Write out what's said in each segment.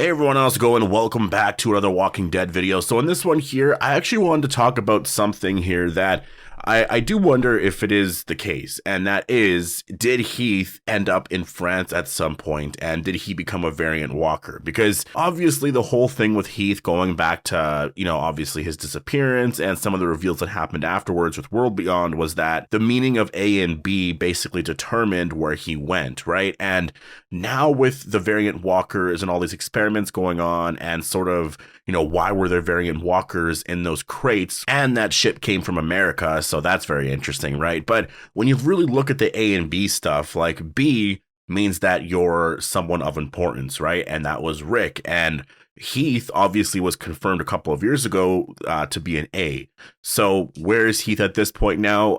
Hey everyone, how's it going? Welcome back to another Walking Dead video. So in this one here, I actually wanted to talk about something here that I do wonder if it is the case, and that is, did Heath end up in France at some point, and did he become a variant walker? Because obviously the whole thing with Heath going back to, obviously his disappearance and some of the reveals that happened afterwards with World Beyond was that the meaning of A and B basically determined where he went, right? And now with the variant walkers and all these experiments going on and sort of, why were there variant walkers in those crates? And that ship came from America, so that's very interesting, right? But when you really look at the A and B stuff, like B means that you're someone of importance, right? And that was Rick. And Heath obviously was confirmed a couple of years ago to be an A. So where is Heath at this point now?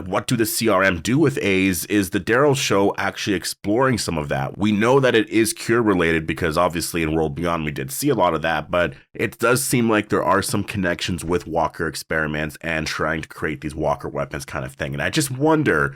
What do the CRM do with A's? Is the Daryl show actually exploring some of that? We know that it is cure related because obviously in World Beyond we did see a lot of that, but it does seem like there are some connections with Walker experiments and trying to create these Walker weapons kind of thing. And I just wonder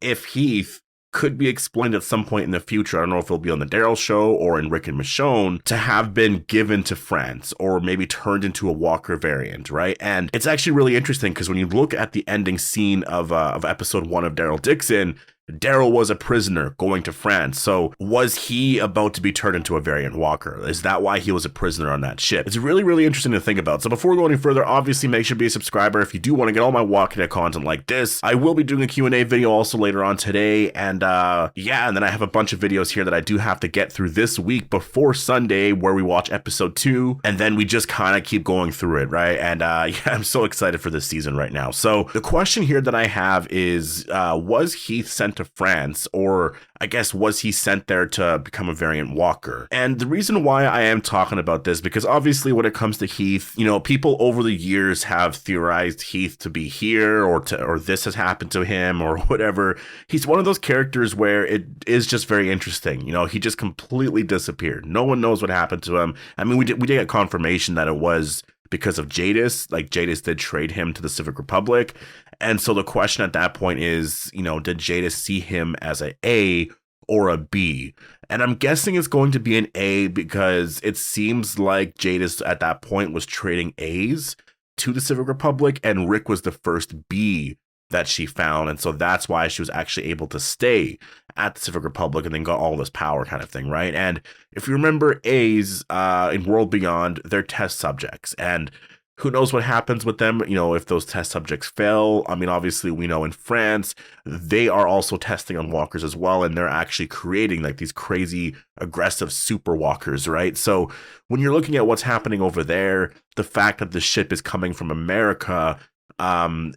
if Heath could be explained at some point in the future. I don't know if it'll be on the Daryl show or in Rick and Michonne, to have been given to France or maybe turned into a Walker variant, right? And it's actually really interesting because when you look at the ending scene of episode 1 of Daryl Dixon, Daryl was a prisoner going to France. So was he about to be turned into a variant walker? Is that why he was a prisoner on that ship? It's really, really interesting to think about. So before we go any further, obviously make sure to be a subscriber if you do want to get all my Walking Dead content like this. I will be doing a Q&A video also later on today. And and then I have a bunch of videos here that I do have to get through this week before Sunday where we watch episode 2. And then we just kind of keep going through it, right? And I'm so excited for this season right now. So the question here that I have is, was Heath sent to France, or I guess was he sent there to become a variant walker? And the reason why I am talking about this, because obviously when it comes to Heath, people over the years have theorized Heath to be here, or this has happened to him or whatever. He's one of those characters where it is just very interesting. He just completely disappeared. No one knows what happened to him. I mean, we did get confirmation that it was because of Jadis. Like, Jadis did trade him to the Civic Republic. And so the question at that point is, did Jadis see him as an A or a B? And I'm guessing it's going to be an A because it seems like Jadis at that point was trading A's to the Civic Republic, and Rick was the first B that she found. And so that's why she was actually able to stay at the Civic Republic and then got all this power kind of thing, right? And if you remember, A's in World Beyond, they're test subjects. And who knows what happens with them, if those test subjects fail. I mean, obviously, we know in France, they are also testing on walkers as well, and they're actually creating like these crazy, aggressive super walkers, right? So when you're looking at what's happening over there, the fact that the ship is coming from America,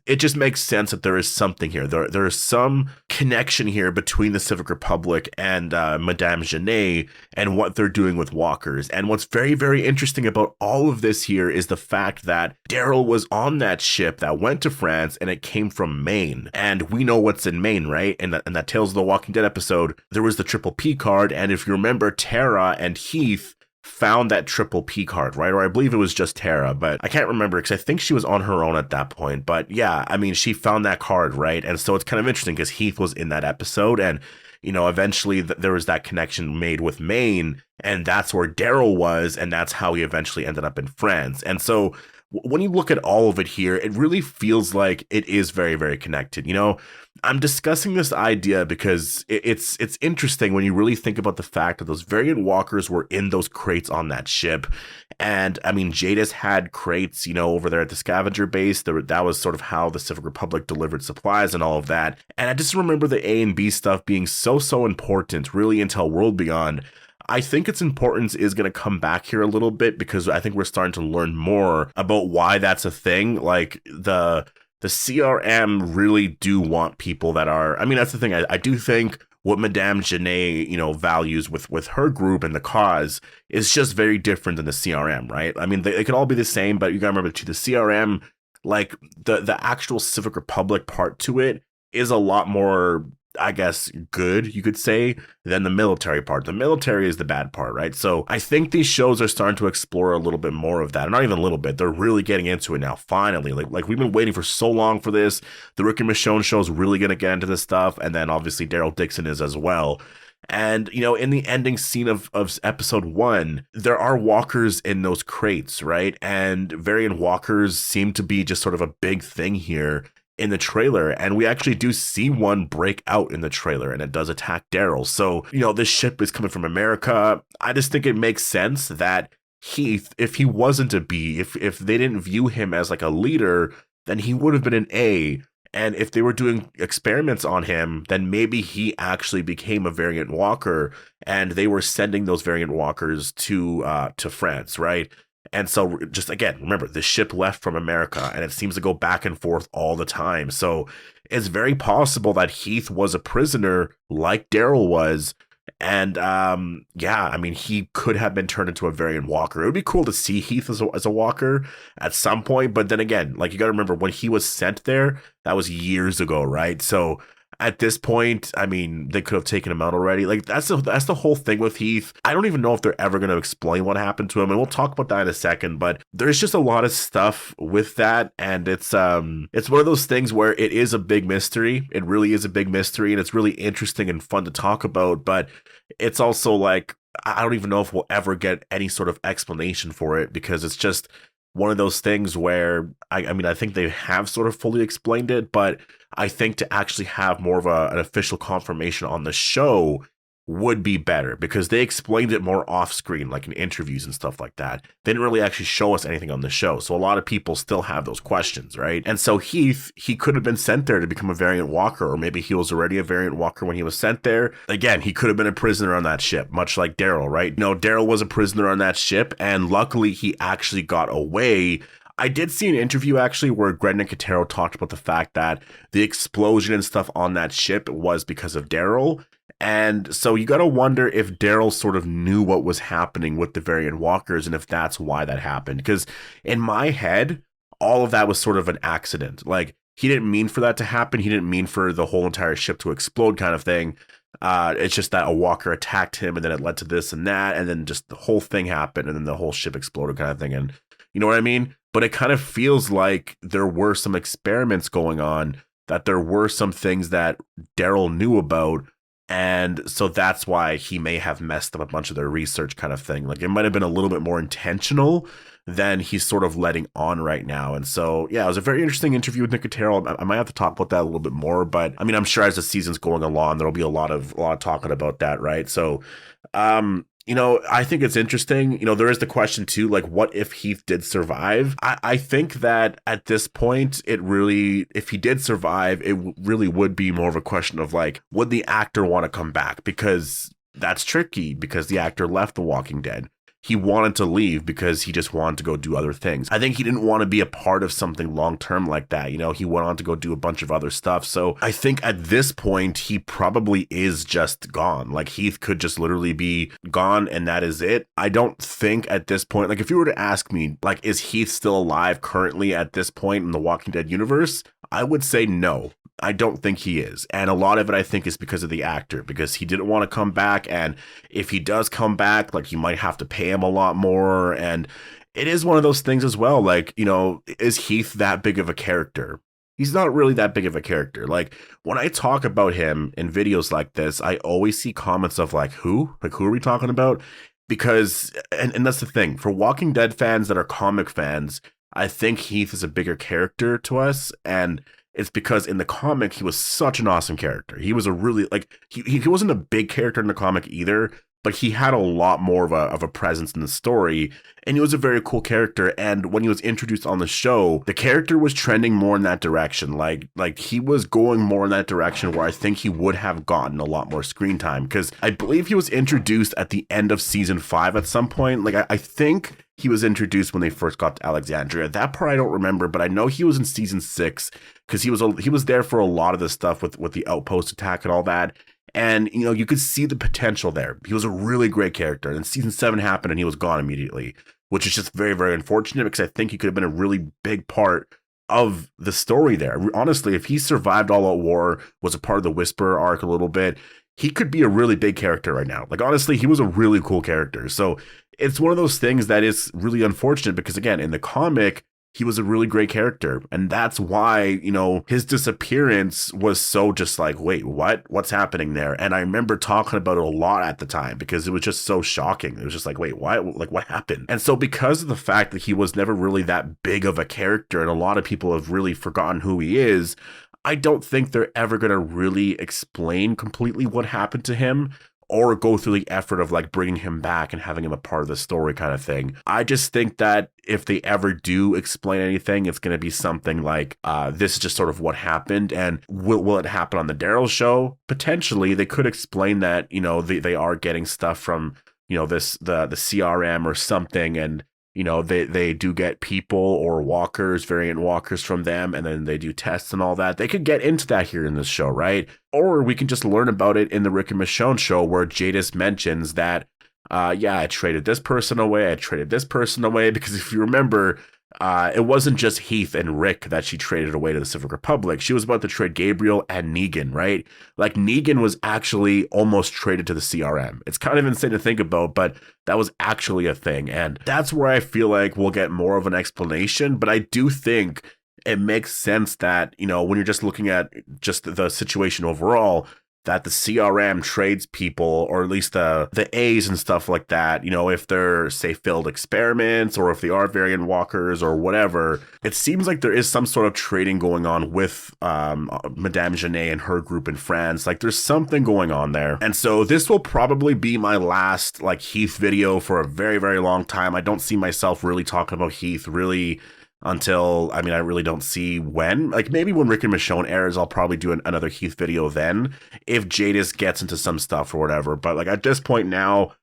it just makes sense that there is something here. There is some connection here between the Civic Republic and Madame Janae and what they're doing with walkers. And what's very, very interesting about all of this here is the fact that Daryl was on that ship that went to France, and it came from Maine. And we know what's in Maine, right? And that Tales of the Walking Dead episode, there was the triple P card. And if you remember, Tara and Heath found that triple P card, right? Or I believe it was just Tara, but I can't remember because I think she was on her own at that point. But yeah, I mean, she found that card, right? And so it's kind of interesting because Heath was in that episode, and eventually there was that connection made with Maine, and that's where Daryl was, and that's how he eventually ended up in France. And so when you look at all of it here, it really feels like it is very, very connected. I'm discussing this idea because it's interesting when you really think about the fact that those variant walkers were in those crates on that ship. And I mean, Jadis had crates, over there at the scavenger base. That was sort of how the Civic Republic delivered supplies and all of that. And I just remember the A and B stuff being so important, really, until World Beyond. I think its importance is going to come back here a little bit because I think we're starting to learn more about why that's a thing. Like the CRM really do want people that are, I mean, that's the thing. I do think what Madame Janae, values with her group and the cause is just very different than the CRM, right? I mean, they could all be the same, but you gotta remember too, the CRM, like the actual Civic Republic part to it is a lot more, I guess, good, you could say, than the military part. The military is the bad part, right? So I think these shows are starting to explore a little bit more of that. Not even a little bit. They're really getting into it now, finally. Like we've been waiting for so long for this. The Rick and Michonne show is really going to get into this stuff. And then obviously Daryl Dixon is as well. And, in the ending scene of episode 1, there are walkers in those crates, right? And variant walkers seem to be just sort of a big thing here in the trailer. And we actually do see one break out in the trailer, and it does attack Daryl. So, this ship is coming from America. I just think it makes sense that Heath, if he wasn't a B, if they didn't view him as like a leader, then he would have been an A. And if they were doing experiments on him, then maybe he actually became a variant walker, and they were sending those variant walkers to France, right? And so just again, remember, the ship left from America, and it seems to go back and forth all the time. So it's very possible that Heath was a prisoner like Daryl was. And he could have been turned into a variant walker. It would be cool to see Heath as a walker at some point. But then again, like, you got to remember, when he was sent there, that was years ago, right? So at this point, I mean, they could have taken him out already. Like, that's the whole thing with Heath. I don't even know if they're ever going to explain what happened to him, and we'll talk about that in a second. But there's just a lot of stuff with that, and it's one of those things where it is a big mystery. It really is a big mystery, and it's really interesting and fun to talk about. But it's also like, I don't even know if we'll ever get any sort of explanation for it, because it's just one of those things where I think they have sort of fully explained it, but I think to actually have more of an official confirmation on the show would be better, because they explained it more off screen, like in interviews and stuff like that. They didn't really actually show us anything on the show. So a lot of people still have those questions, right? And so Heath, he could have been sent there to become a variant walker, or maybe he was already a variant walker when he was sent there. Again, he could have been a prisoner on that ship, much like Daryl, right? No, Daryl was a prisoner on that ship, and luckily he actually got away. I did see an interview actually where Greg Nicotero talked about the fact that the explosion and stuff on that ship was because of Daryl. And so you got to wonder if Daryl sort of knew what was happening with the variant walkers, and if that's why that happened. Because in my head, all of that was sort of an accident. Like, he didn't mean for that to happen. He didn't mean for the whole entire ship to explode, kind of thing. It's just that a walker attacked him, and then it led to this and that, and then just the whole thing happened, and then the whole ship exploded, kind of thing. And you know what I mean? But it kind of feels like there were some experiments going on, that there were some things that Daryl knew about. And so that's why he may have messed up a bunch of their research, kind of thing. Like, it might have been a little bit more intentional than he's sort of letting on right now. And so, yeah, it was a very interesting interview with Nicotero. I might have to talk about that a little bit more, but I mean, I'm sure as the season's going along, there'll be a lot of talking about that, right? So, I think it's interesting. There is the question too, like, what if Heath did survive? I think that at this point, if he did survive, it really would be more of a question of like, would the actor want to come back? Because that's tricky, because the actor left The Walking Dead. He wanted to leave because he just wanted to go do other things. I think he didn't want to be a part of something long-term like that. He went on to go do a bunch of other stuff. So I think at this point, he probably is just gone. Like, Heath could just literally be gone, and that is it. I don't think at this point, like, if you were to ask me, like, is Heath still alive currently at this point in the Walking Dead universe? I would say no. I don't think he is. And a lot of it, I think, is because of the actor, because he didn't want to come back. And if he does come back, like, you might have to pay him a lot more. And it is one of those things as well. Like, is Heath that big of a character? He's not really that big of a character. Like, when I talk about him in videos like this, I always see comments of like, who? Like, who are we talking about? Because, and that's the thing, for Walking Dead fans that are comic fans, I think Heath is a bigger character to us. And it's because in the comic, he was such an awesome character. He was a really, like, he wasn't a big character in the comic either, but he had a lot more of a presence in the story, and he was a very cool character. And when he was introduced on the show, the character was trending more in that direction. Like he was going more in that direction where I think he would have gotten a lot more screen time, because I believe he was introduced at the end of season 5 at some point. Like, I think he was introduced when they first got to Alexandria. That part I don't remember, but I know he was in season 6, because he was there for a lot of the stuff with the outpost attack and all that. And, you could see the potential there. He was a really great character. And then season 7 happened and he was gone immediately, which is just very, very unfortunate, because I think he could have been a really big part of the story there. Honestly, if he survived All Out War, was a part of the Whisperer arc a little bit, he could be a really big character right now. Like, honestly, he was a really cool character. So it's one of those things that is really unfortunate, because, again, in the comic, he was a really great character. And that's why, you know, his disappearance was so just like, wait, what's happening there? And I remember talking about it a lot at the time because it was just so shocking. It was just like, wait, what happened? And so because of the fact that he was never really that big of a character and a lot of people have really forgotten who he is, I don't think they're ever going to really explain completely what happened to him or go through the effort of like bringing him back and having him a part of the story kind of thing. I just think that if they ever do explain anything, it's going to be something like, this is just sort of what happened. And will it happen on the Daryl show? Potentially. They could explain that, you know, they are getting stuff from, you know, the CRM or something, and you know, they do get people or walkers, variant walkers from them, and then they do tests and all that. They could get into that here in this show, right? Or we can just learn about it in the Rick and Michonne show where Jadis mentions that, yeah, I traded this person away, because if you remember, it wasn't just Heath and Rick that she traded away to the Civic Republic. She was about to trade Gabriel and Negan, right? Like, Negan was actually almost traded to the CRM. It's kind of insane to think about, but that was actually a thing. And that's where I feel like we'll get more of an explanation. But I do think it makes sense that, you know, when you're just looking at just the situation overall, that the CRM trades people, or at least the A's and stuff like that, you know, if they're, say, failed experiments, or if they are variant walkers or whatever. It seems like there is some sort of trading going on with Madame Janae and her group in France. Like, there's something going on there. And so this will probably be my last, like, Heath video for a very, very long time. I don't see myself really talking about Heath really until, I mean, I really don't see when. Like, maybe when Rick and Michonne airs, I'll probably do another Heath video then, if Jadis gets into some stuff or whatever. But, like, at this point now,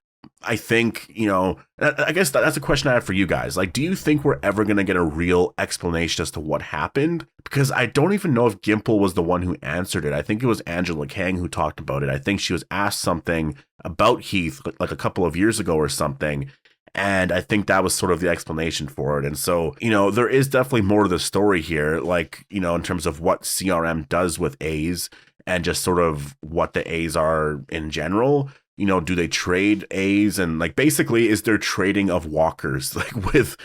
I think, you know, I guess that's a question I have for you guys. Like, do you think we're ever going to get a real explanation as to what happened? Because I don't even know if Gimple was the one who answered it. I think it was Angela Kang who talked about it. I think she was asked something about Heath, like a couple of years ago or something. And I think that was sort of the explanation for it. And so, you know, there is definitely more to the story here, like, you know, in terms of what CRM does with A's and just sort of what the A's are in general. You know, do they trade A's? And like, basically, is there trading of walkers, like with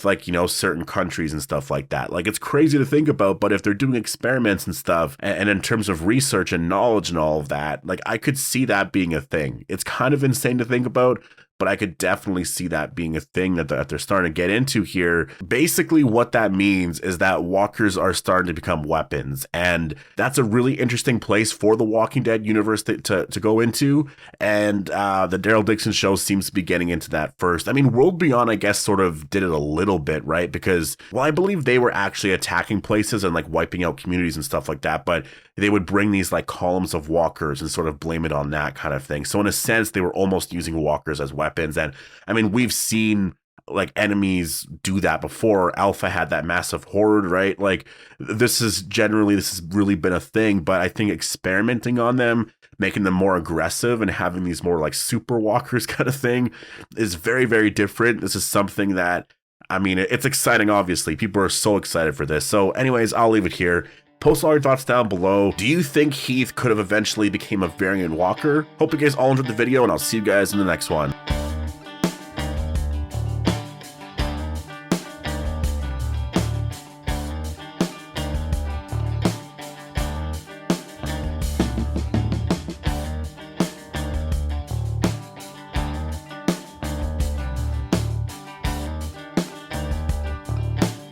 like, you know, certain countries and stuff like that? Like, it's crazy to think about, but if they're doing experiments and stuff, and in terms of research and knowledge and all of that, like, I could see that being a thing. It's kind of insane to think about, but I could definitely see that being a thing that they're starting to get into here. Basically, what that means is that walkers are starting to become weapons. And that's a really interesting place for the Walking Dead universe to go into. And the Daryl Dixon show seems to be getting into that first. I mean, World Beyond, I guess, sort of did it a little bit, right? Because, well, I believe they were actually attacking places and like wiping out communities and stuff like that. But they would bring these like columns of walkers and sort of blame it on that kind of thing. So in a sense, they were almost using walkers as weapons. And I mean, we've seen like enemies do that before. Alpha had that massive horde, right? Like, this has really been a thing, but I think experimenting on them, making them more aggressive and having these more like super walkers kind of thing is very, very different. This is something that, I mean, it's exciting, obviously. People are so excited for this. So anyways, I'll leave it here. Post all your thoughts down below. Do you think Heath could have eventually became a variant walker? Hope you guys all enjoyed the video, and I'll see you guys in the next one.